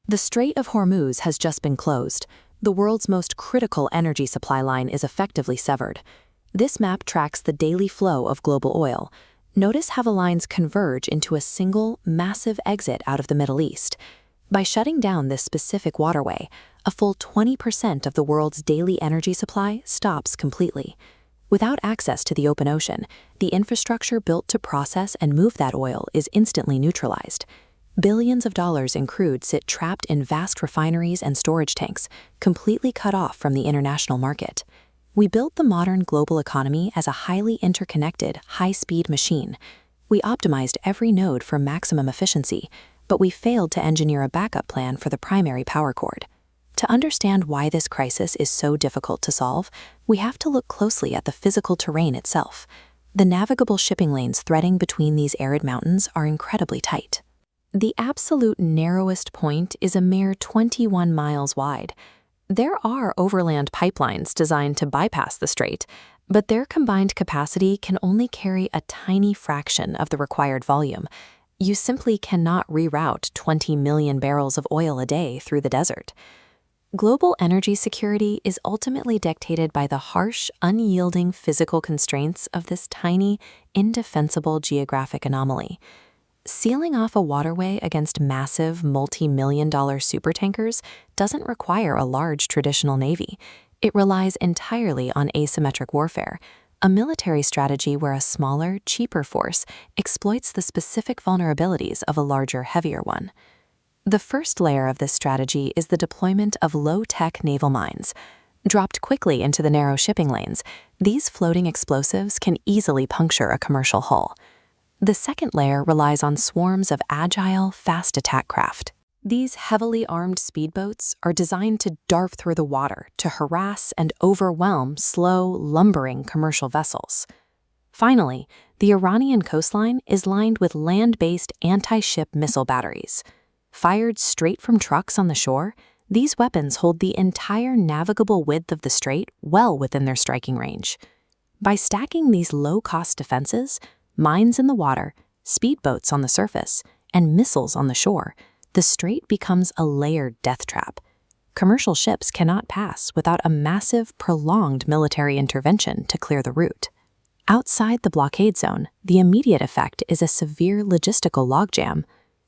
The Strait of Hormuz has just been closed. The world's most critical energy supply line is effectively severed. This map tracks the daily flow of global oil. Notice how the lines converge into a single, massive exit out of the Middle East. By shutting down this specific waterway, a full 20% of the world's daily energy supply stops completely. Without access to the open ocean, the infrastructure built to process and move that oil is instantly neutralized. Billions of dollars in crude sit trapped in vast refineries and storage tanks, completely cut off from the international market. We built the modern global economy as a highly interconnected, high-speed machine. We optimized every node for maximum efficiency, but we failed to engineer a backup plan for the primary power cord. To understand why this crisis is so difficult to solve, we have to look closely at the physical terrain itself. The navigable shipping lanes threading between these arid mountains are incredibly tight. The absolute narrowest point is a mere 21 miles wide. There are overland pipelines designed to bypass the strait, but their combined capacity can only carry a tiny fraction of the required volume. You simply cannot reroute 20 million barrels of oil a day through the desert. Global energy security is ultimately dictated by the harsh, unyielding physical constraints of this tiny, indefensible geographic anomaly. Sealing off a waterway against massive, multi-million-dollar supertankers doesn't require a large traditional navy. It relies entirely on asymmetric warfare, a military strategy where a smaller, cheaper force exploits the specific vulnerabilities of a larger, heavier one. The first layer of this strategy is the deployment of low-tech naval mines. Dropped quickly into the narrow shipping lanes, these floating explosives can easily puncture a commercial hull. The second layer relies on swarms of agile, fast attack craft. These heavily armed speedboats are designed to dart through the water to harass and overwhelm slow, lumbering commercial vessels. Finally, the Iranian coastline is lined with land-based anti-ship missile batteries. Fired straight from trucks on the shore, these weapons hold the entire navigable width of the strait well within their striking range. By stacking these low-cost defenses, mines in the water, speedboats on the surface, and missiles on the shore, the strait becomes a layered death trap. Commercial ships cannot pass without a massive, prolonged military intervention to clear the route. Outside the blockade zone, the immediate effect is a severe logistical logjam.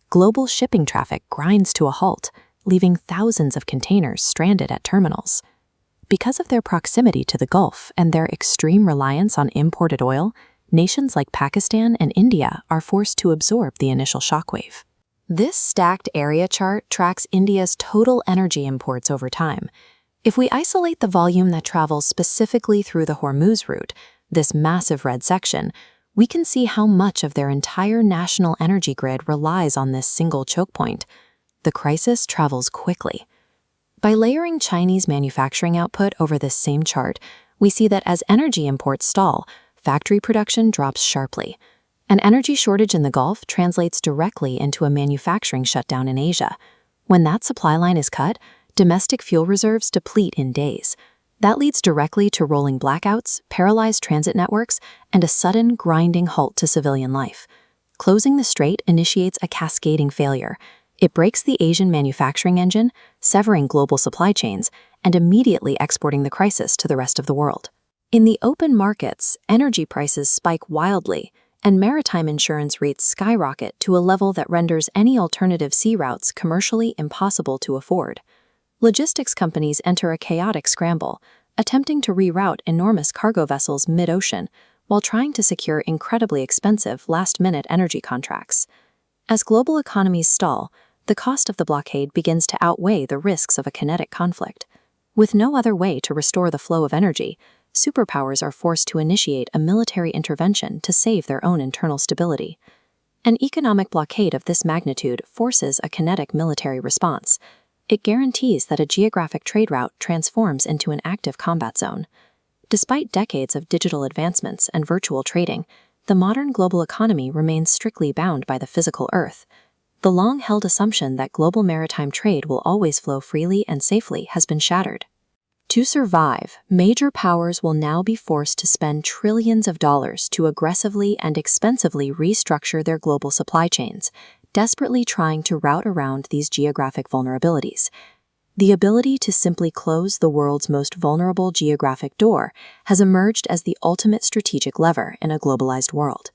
Global shipping traffic grinds to a halt, leaving thousands of containers stranded at terminals. Because of their proximity to the Gulf and their extreme reliance on imported oil, nations like Pakistan and India are forced to absorb the initial shockwave. This stacked area chart tracks India's total energy imports over time. If we isolate the volume that travels specifically through the Hormuz route, this massive red section, we can see how much of their entire national energy grid relies on this single choke point. The crisis travels quickly. By layering Chinese manufacturing output over this same chart, we see that as energy imports stall, factory production drops sharply. An energy shortage in the Gulf translates directly into a manufacturing shutdown in Asia. When that supply line is cut, domestic fuel reserves deplete in days. That leads directly to rolling blackouts, paralyzed transit networks, and a sudden, grinding halt to civilian life. Closing the strait initiates a cascading failure. It breaks the Asian manufacturing engine, severing global supply chains, and immediately exporting the crisis to the rest of the world. In the open markets, energy prices spike wildly, and maritime insurance rates skyrocket to a level that renders any alternative sea routes commercially impossible to afford. Logistics companies enter a chaotic scramble, attempting to reroute enormous cargo vessels mid-ocean while trying to secure incredibly expensive last-minute energy contracts. As global economies stall, the cost of the blockade begins to outweigh the risks of a kinetic conflict. With no other way to restore the flow of energy, superpowers are forced to initiate a military intervention to save their own internal stability. An economic blockade of this magnitude forces a kinetic military response. It guarantees that a geographic trade route transforms into an active combat zone. Despite decades of digital advancements and virtual trading, the modern global economy remains strictly bound by the physical Earth. The long-held assumption that global maritime trade will always flow freely and safely has been shattered. To survive, major powers will now be forced to spend trillions of dollars to aggressively and expensively restructure their global supply chains, desperately trying to route around these geographic vulnerabilities. The ability to simply close the world's most vulnerable geographic door has emerged as the ultimate strategic lever in a globalized world.